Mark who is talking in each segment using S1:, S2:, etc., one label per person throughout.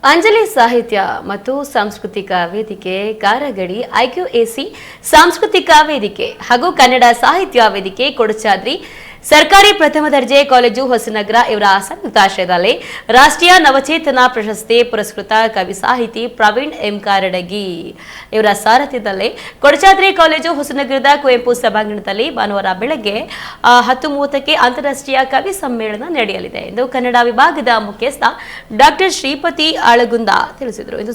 S1: ಅಂಜಲಿ ಸಾಹಿತ್ಯ ಮತ್ತು ಸಾಂಸ್ಕೃತಿಕ ವೇದಿಕೆ ಕಾರಗಡಿ ಐಕ್ಯೂಎಸಿ ಸಾಂಸ್ಕೃತಿಕ ವೇದಿಕೆ ಹಾಗೂ ಕನ್ನಡ ಸಾಹಿತ್ಯ ವೇದಿಕೆ ಕೊಡಚಾದ್ರಿ ಸರ್ಕಾರಿ ಪ್ರಥಮ ದರ್ಜೆ ಕಾಲೇಜು ಹೊಸನಗರ ಇವರ ಸಂಯುಕ್ತಾಶ್ರಯದಲ್ಲಿ ರಾಷ್ಟ್ರೀಯ ನವಚೇತನ ಪ್ರಶಸ್ತಿ ಪುರಸ್ಕೃತ ಕವಿ ಸಾಹಿತಿ ಪ್ರವೀಣ್ ಎಂ ಕಾರಡಗಿ ಇವರ ಸಾರಥ್ಯದಲ್ಲಿ ಕೊಡಚಾದ್ರಿ ಕಾಲೇಜು ಹೊಸನಗರದ ಕುವೆಂಪು ಸಭಾಂಗಣದಲ್ಲಿ ಭಾನುವಾರ ಬೆಳಗ್ಗೆ 10:30ಕ್ಕೆ ಅಂತಾರಾಷ್ಟ್ರೀಯ ಕವಿ ಸಮ್ಮೇಳನ ನಡೆಯಲಿದೆ ಎಂದು ಕನ್ನಡ ವಿಭಾಗದ ಮುಖ್ಯಸ್ಥ ಡಾಕ್ಟರ್ ಶ್ರೀಪತಿ ಆಳಗುಂದ ತಿಳಿಸಿದರು. ಇಂದು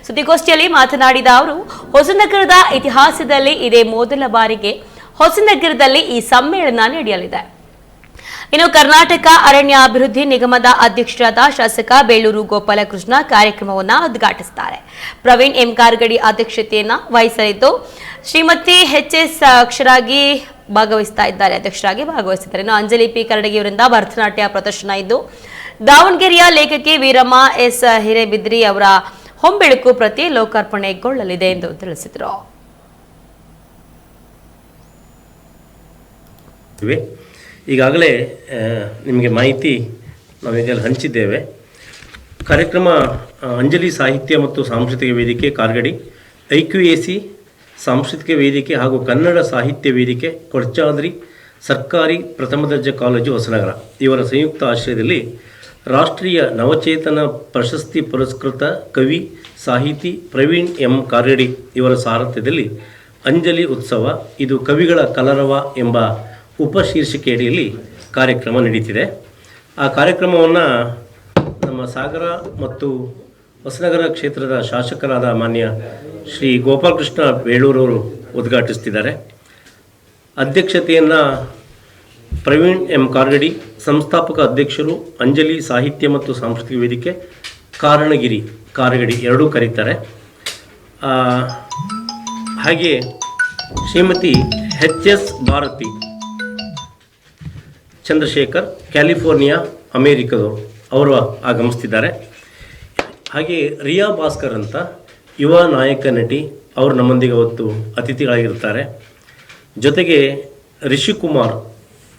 S1: ಸುದ್ದಿಗೋಷ್ಠಿಯಲ್ಲಿ ಮಾತನಾಡಿದ ಅವರು ಹೊಸನಗರದ ಇತಿಹಾಸದಲ್ಲಿ ಇದೇ ಮೊದಲ ಬಾರಿಗೆ ಹೊಸನಗರದಲ್ಲಿ ಈ ಸಮ್ಮೇಳನ ನಡೆಯಲಿದೆ. ಇನ್ನು ಕರ್ನಾಟಕ ಅರಣ್ಯ ಅಭಿವೃದ್ಧಿ ನಿಗಮದ ಅಧ್ಯಕ್ಷರಾದ ಶಾಸಕ ಬೇಳೂರು ಗೋಪಾಲಕೃಷ್ಣ ಕಾರ್ಯಕ್ರಮವನ್ನು ಉದ್ಘಾಟಿಸುತ್ತಾರೆ. ಪ್ರವೀಣ್ ಎಂ ಕಾರಗಡಿ ಅಧ್ಯಕ್ಷತೆಯನ್ನು ವಹಿಸಲಿದ್ದು ಶ್ರೀಮತಿ ಎಚ್.ಎಸ್. ಅಧ್ಯಕ್ಷರಾಗಿ ಭಾಗವಹಿಸಿದ್ದಾರೆ. ಇನ್ನು ಅಂಜಲಿ ಪಿ ಕಾರಡಗಿ ಅವರಿಂದ ಭರತನಾಟ್ಯ ಪ್ರದರ್ಶನ ಇದ್ದು ದಾವಣಗೆರೆಯ ಲೇಖಕಿ ವೀರಮ್ಮ ಎಸ್. ಹಿರೇಬಿದ್ರಿ ಅವರ ಹೊಂಬೆಳಕು ಪ್ರತಿ ಲೋಕಾರ್ಪಣೆಗೊಳ್ಳಲಿದೆ ಎಂದು ತಿಳಿಸಿದರು.
S2: ಈಗಾಗಲೇ ನಿಮಗೆ ಮಾಹಿತಿ ನಾವೀಗಲ್ಲಿ ಹಂಚಿದ್ದೇವೆ. ಕಾರ್ಯಕ್ರಮ ಅಂಜಲಿ ಸಾಹಿತ್ಯ ಮತ್ತು ಸಾಂಸ್ಕೃತಿಕ ವೇದಿಕೆ ಕಾರಗಡಿ, ಐಕ್ಯೂಎಸಿ ಸಾಂಸ್ಕೃತಿಕ ವೇದಿಕೆ ಹಾಗೂ ಕನ್ನಡ ಸಾಹಿತ್ಯ ವೇದಿಕೆ ಕೊಡಚಾದ್ರಿ ಸರ್ಕಾರಿ ಪ್ರಥಮ ದರ್ಜೆ ಕಾಲೇಜು ಹೊಸನಗರ ಇವರ ಸಂಯುಕ್ತ ಆಶ್ರಯದಲ್ಲಿ ರಾಷ್ಟ್ರೀಯ ನವಚೇತನ ಪ್ರಶಸ್ತಿ ಪುರಸ್ಕೃತ ಕವಿ ಸಾಹಿತಿ ಪ್ರವೀಣ್ ಎಂ ಕಾರಗಡಿ ಇವರ ಸಾರಥ್ಯದಲ್ಲಿ ಅಂಜಲಿ ಉತ್ಸವ, ಇದು ಕವಿಗಳ ಕಲರವ ಎಂಬ ಉಪಶೀರ್ಷಿಕೆಯಡಿಯಲ್ಲಿ ಕಾರ್ಯಕ್ರಮ ನಡೀತಿದೆ. ಆ ಕಾರ್ಯಕ್ರಮವನ್ನು ನಮ್ಮ ಸಾಗರ ಮತ್ತು ಹೊಸನಗರ ಕ್ಷೇತ್ರದ ಶಾಸಕರಾದ ಮಾನ್ಯ ಶ್ರೀ ಗೋಪಾಲಕೃಷ್ಣ ಬೇಳೂರವರು ಉದ್ಘಾಟಿಸ್ತಿದ್ದಾರೆ. ಅಧ್ಯಕ್ಷತೆಯನ್ನು ಪ್ರವೀಣ್ ಎಂ ಕಾರಗಡಿ, ಸಂಸ್ಥಾಪಕ ಅಧ್ಯಕ್ಷರು, ಅಂಜಲಿ ಸಾಹಿತ್ಯ ಮತ್ತು ಸಾಂಸ್ಕೃತಿಕ ವೇದಿಕೆ ಕಾರಗಡಿ ಎರಡೂ ಕರೀತಾರೆ. ಹಾಗೆ ಶ್ರೀಮತಿ ಎಚ್.ಎಸ್. ಭಾರತಿ ಚಂದ್ರಶೇಖರ್, ಕ್ಯಾಲಿಫೋರ್ನಿಯಾ, ಅಮೇರಿಕದವರು, ಅವರು ಆಗಮಿಸ್ತಿದ್ದಾರೆ. ಹಾಗೆ ರಿಯಾ ಭಾಸ್ಕರ್ ಅಂತ ಯುವ ನಾಯಕ ನಟಿ, ಅವರು ನಮ್ಮೊಂದಿಗೆ ಅವತ್ತು ಅತಿಥಿಗಳಾಗಿರ್ತಾರೆ. ಜೊತೆಗೆ ರಿಷಿಕುಮಾರ್,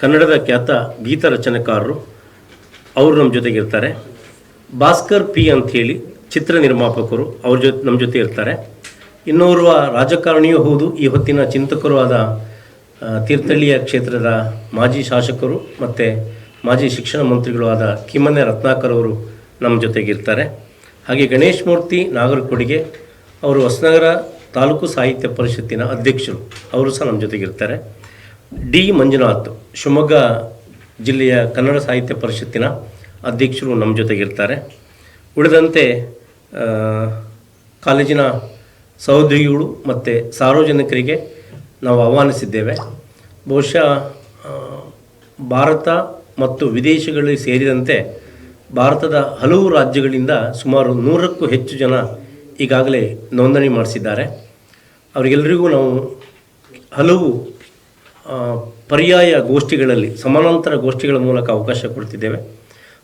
S2: ಕನ್ನಡದ ಖ್ಯಾತ ಗೀತ ರಚನೆಕಾರರು, ಅವರು ನಮ್ಮ ಜೊತೆಗಿರ್ತಾರೆ. ಭಾಸ್ಕರ್ ಪಿ ಅಂಥೇಳಿ ಚಿತ್ರ ನಿರ್ಮಾಪಕರು, ಅವ್ರ ನಮ್ಮ ಜೊತೆ ಇರ್ತಾರೆ. ಇನ್ನೋರ್ವ ರಾಜಕಾರಣಿಯೂ ಹೌದು, ಈ ಹೊತ್ತಿನ ಚಿಂತಕರು ಆದ ತೀರ್ಥಹಳ್ಳಿಯ ಕ್ಷೇತ್ರದ ಮಾಜಿ ಶಾಸಕರು ಮತ್ತು ಮಾಜಿ ಶಿಕ್ಷಣ ಮಂತ್ರಿಗಳು ಆದ ಕಿಮ್ಮನೆ ರತ್ನಾಕರ್ ಅವರು ನಮ್ಮ ಜೊತೆಗಿರ್ತಾರೆ. ಹಾಗೆ ಗಣೇಶ್ ಮೂರ್ತಿ ನಾಗರಕೊಡಿಗೆ, ಅವರು ಹೊಸನಗರ ತಾಲೂಕು ಸಾಹಿತ್ಯ ಪರಿಷತ್ತಿನ ಅಧ್ಯಕ್ಷರು, ಅವರು ಸಹ ನಮ್ಮ ಜೊತೆಗಿರ್ತಾರೆ. ಡಿ. ಮಂಜುನಾಥ್, ಶಿವಮೊಗ್ಗ ಜಿಲ್ಲೆಯ ಕನ್ನಡ ಸಾಹಿತ್ಯ ಪರಿಷತ್ತಿನ ಅಧ್ಯಕ್ಷರು ನಮ್ಮ ಜೊತೆಗಿರ್ತಾರೆ. ಉಳಿದಂತೆ ಕಾಲೇಜಿನ ಸಹೋದ್ಯೋಗಿಗಳು ಮತ್ತು ಸಾರ್ವಜನಿಕರಿಗೆ ನಾವು ಆಹ್ವಾನಿಸಿದ್ದೇವೆ. ಬಹುಶಃ ಭಾರತ ಮತ್ತು ವಿದೇಶಗಳಲ್ಲಿ ಸೇರಿದಂತೆ ಭಾರತದ ಹಲವು ರಾಜ್ಯಗಳಿಂದ ಸುಮಾರು 100ಕ್ಕೂ ಹೆಚ್ಚು ಜನ ಈಗಾಗಲೇ ನೋಂದಣಿ ಮಾಡಿಸಿದ್ದಾರೆ. ಅವರಿಗೆಲ್ಲರಿಗೂ ನಾವು ಹಲವು ಪರ್ಯಾಯ ಗೋಷ್ಠಿಗಳಲ್ಲಿ, ಸಮಾನಾಂತರ ಗೋಷ್ಠಿಗಳ ಮೂಲಕ ಅವಕಾಶ ಕೊಡ್ತಿದ್ದೇವೆ.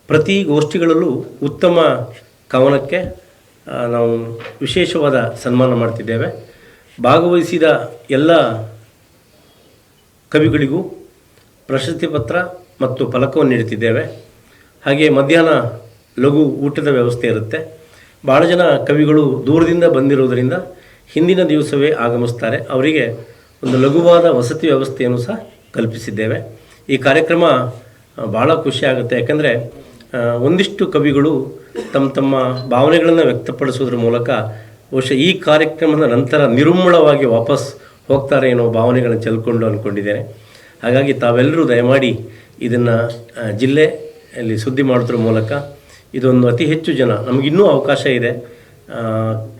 S2: ಪ್ರತಿ ಗೋಷ್ಠಿಗಳಲ್ಲೂ ಉತ್ತಮ ಕವನಕ್ಕೆ ನಾವು ವಿಶೇಷವಾದ ಸನ್ಮಾನ ಮಾಡ್ತಿದ್ದೇವೆ. ಭಾಗವಹಿಸಿದ ಎಲ್ಲ ಕವಿಗಳಿಗೂ ಪ್ರಶಸ್ತಿ ಪತ್ರ ಮತ್ತು ಫಲಕವನ್ನು ನೀಡುತ್ತಿದ್ದೇವೆ. ಹಾಗೆ ಮಧ್ಯಾಹ್ನ ಲಘು ಊಟದ ವ್ಯವಸ್ಥೆ ಇರುತ್ತೆ. ಭಾಳ ಜನ ಕವಿಗಳು ದೂರದಿಂದ ಬಂದಿರೋದರಿಂದ ಹಿಂದಿನ ದಿವಸವೇ ಆಗಮಿಸ್ತಾರೆ. ಅವರಿಗೆ ಒಂದು ಲಘುವಾದ ವಸತಿ ವ್ಯವಸ್ಥೆಯನ್ನು ಸಹ ಕಲ್ಪಿಸಿದ್ದೇವೆ. ಈ ಕಾರ್ಯಕ್ರಮ ಭಾಳ ಖುಷಿಯಾಗುತ್ತೆ. ಯಾಕಂದರೆ ಒಂದಿಷ್ಟು ಕವಿಗಳು ತಮ್ಮ ಭಾವನೆಗಳನ್ನು ವ್ಯಕ್ತಪಡಿಸೋದ್ರ ಮೂಲಕ ಬಹುಶಃ ಈ ಕಾರ್ಯಕ್ರಮದ ನಂತರ ನಿರುಮ್ಮಳವಾಗಿ ವಾಪಸ್ ಹೋಗ್ತಾರೆ ಅನ್ನೋ ಭಾವನೆಗಳನ್ನು ಚೆಲ್ಕೊಂಡು ಅಂದ್ಕೊಂಡಿದ್ದೇನೆ. ಹಾಗಾಗಿ ತಾವೆಲ್ಲರೂ ದಯಮಾಡಿ ಇದನ್ನು ಜಿಲ್ಲೆಯಲ್ಲಿ ಸುದ್ದಿ ಮಾಡೋದ್ರ ಮೂಲಕ ಇದೊಂದು ಅತಿ ಹೆಚ್ಚು ಜನ, ನಮಗಿನ್ನೂ ಅವಕಾಶ ಇದೆ,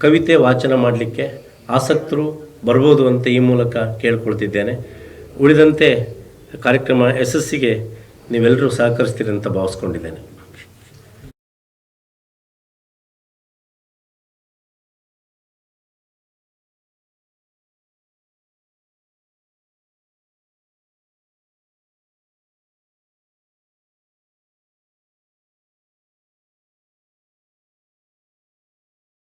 S2: ಕವಿತೆ ವಾಚನ ಮಾಡಲಿಕ್ಕೆ ಆಸಕ್ತರು ಬರ್ಬೋದು ಅಂತ ಈ ಮೂಲಕ ಕೇಳ್ಕೊಳ್ತಿದ್ದೇನೆ. ಉಳಿದಂತೆ ಕಾರ್ಯಕ್ರಮ ಯಶಸ್ಸಿಗೆ ನೀವೆಲ್ಲರೂ ಸಹಕರಿಸ್ತೀರಿ ಅಂತ ಭಾವಿಸ್ಕೊಂಡಿದ್ದೇನೆ.